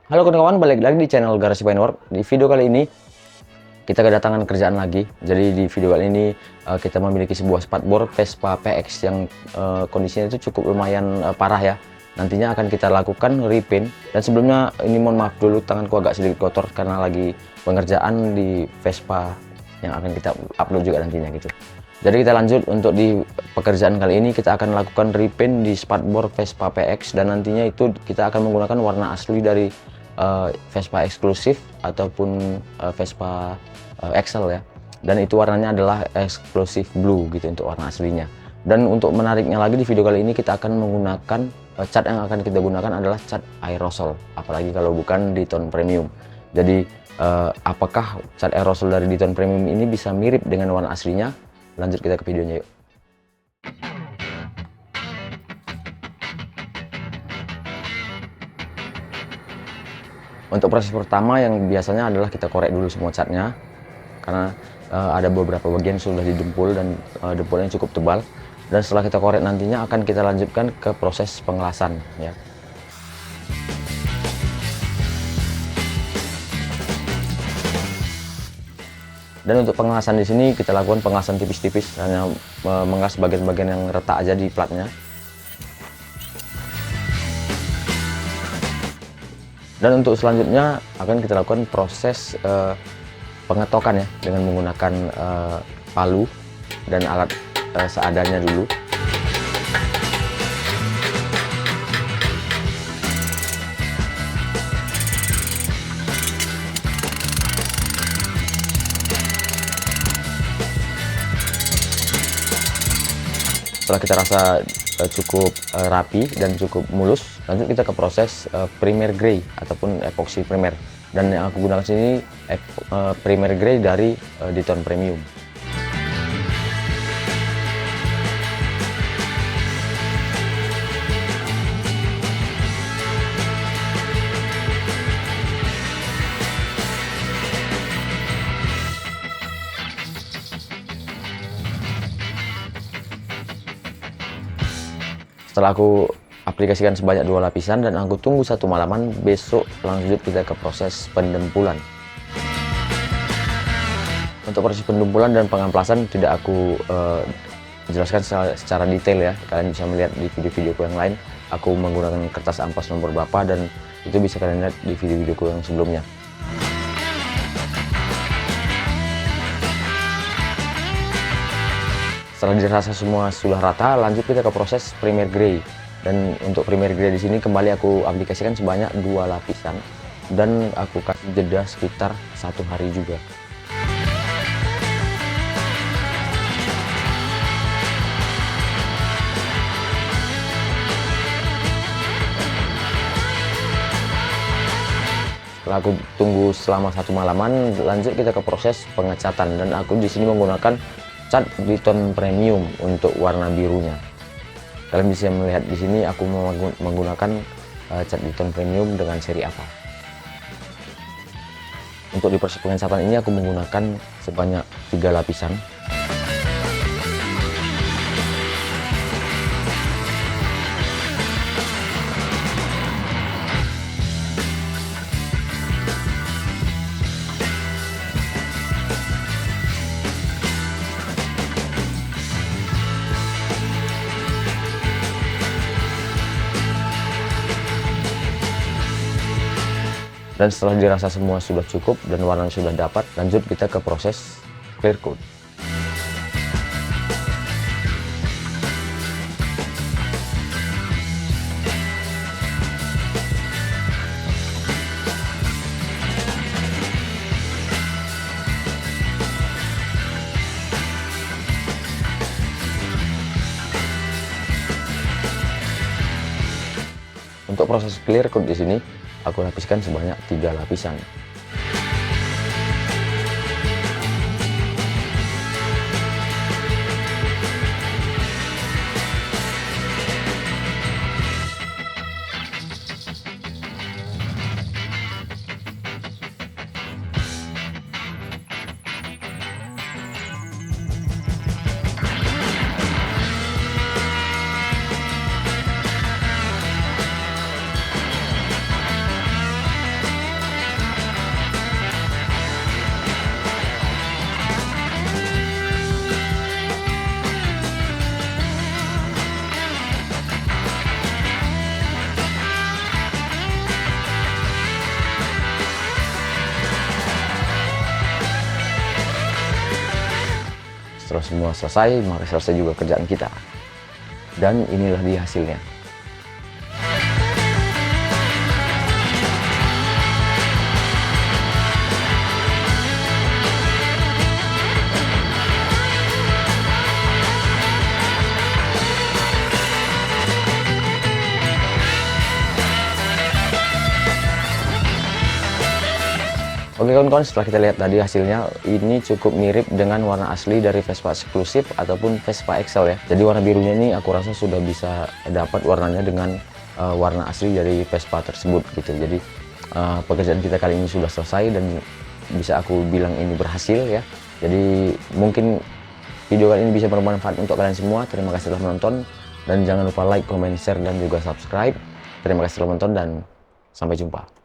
Halo kawan-kawan, balik lagi di channel Garasi Paintwork. Di video kali ini kita kedatangan kerjaan lagi. Jadi di video kali ini kita memiliki sebuah spatbor Vespa PX yang kondisinya itu cukup lumayan parah ya. Nantinya akan kita lakukan repaint. Dan sebelumnya ini mohon maaf dulu, tanganku agak sedikit kotor karena lagi pengerjaan di Vespa yang akan kita upload juga nantinya gitu. Jadi kita lanjut untuk di pekerjaan kali ini, kita akan lakukan repaint di spatbor Vespa PX dan nantinya itu kita akan menggunakan warna asli dari Vespa eksklusif ataupun Vespa Excel ya. Dan itu warnanya adalah eksklusif blue gitu untuk warna aslinya. Dan untuk menariknya lagi di video kali ini kita akan menggunakan cat yang akan kita gunakan adalah cat aerosol, apalagi kalau bukan di tone premium. Jadi apakah cat aerosol dari di tone premium ini bisa mirip dengan warna aslinya? Lanjut kita ke videonya yuk. Untuk proses pertama yang biasanya adalah kita korek dulu semua catnya, karena ada beberapa bagian sudah didempul dan dempulnya cukup tebal. Dan setelah kita korek nantinya akan kita lanjutkan ke proses pengelasan ya. Dan untuk pengelasan di sini kita lakukan pengelasan tipis-tipis, hanya mengelas bagian-bagian yang retak aja di platnya. Dan untuk selanjutnya akan kita lakukan proses pengetokan ya, dengan menggunakan palu dan alat seadanya dulu. Setelah kita rasa cukup rapi dan cukup mulus, lanjut kita ke proses primer gray ataupun epoxy primer. Dan yang aku gunakan sini primer gray dari Ditone Premium. Setelah aku aplikasikan sebanyak 2 lapisan dan aku tunggu 1 malaman, besok lanjut kita ke proses pendempulan. Untuk proses pendempulan dan pengamplasan tidak aku jelaskan secara detail ya, kalian bisa melihat di video-videoku yang lain. Aku menggunakan kertas amplas nomor berapa dan itu bisa kalian lihat di video-videoku yang sebelumnya. Setelah dirasa semua sudah rata, lanjut kita ke proses primer gray. Dan untuk primer gray di sini kembali aku aplikasikan sebanyak 2 lapisan dan aku kasih jeda sekitar 1 hari juga. Setelah aku tunggu selama 1 malaman, lanjut kita ke proses pengecatan dan aku di sini menggunakan cat Ditone Premium untuk warna birunya. Kalian bisa melihat di sini aku menggunakan cat Ditone Premium dengan seri apa. Untuk di proses pengecatan ini aku menggunakan sebanyak 3 lapisan. Dan setelah dirasa semua sudah cukup dan warna sudah dapat, lanjut kita ke proses clear coat. Untuk proses clear coat di sini aku lapiskan sebanyak 3 lapisan. setelah semua selesai, maka selesai juga kerjaan kita. Dan inilah dia hasilnya. Oke kawan-kawan, setelah kita lihat tadi hasilnya, ini cukup mirip dengan warna asli dari Vespa eksklusif ataupun Vespa Excel ya. Jadi warna birunya ini aku rasa sudah bisa dapat warnanya dengan warna asli dari Vespa tersebut gitu. Jadi pekerjaan kita kali ini sudah selesai dan bisa aku bilang ini berhasil ya. Jadi mungkin video kali ini bisa bermanfaat untuk kalian semua. Terima kasih telah menonton dan jangan lupa like, comment, share dan juga subscribe. Terima kasih telah menonton dan sampai jumpa.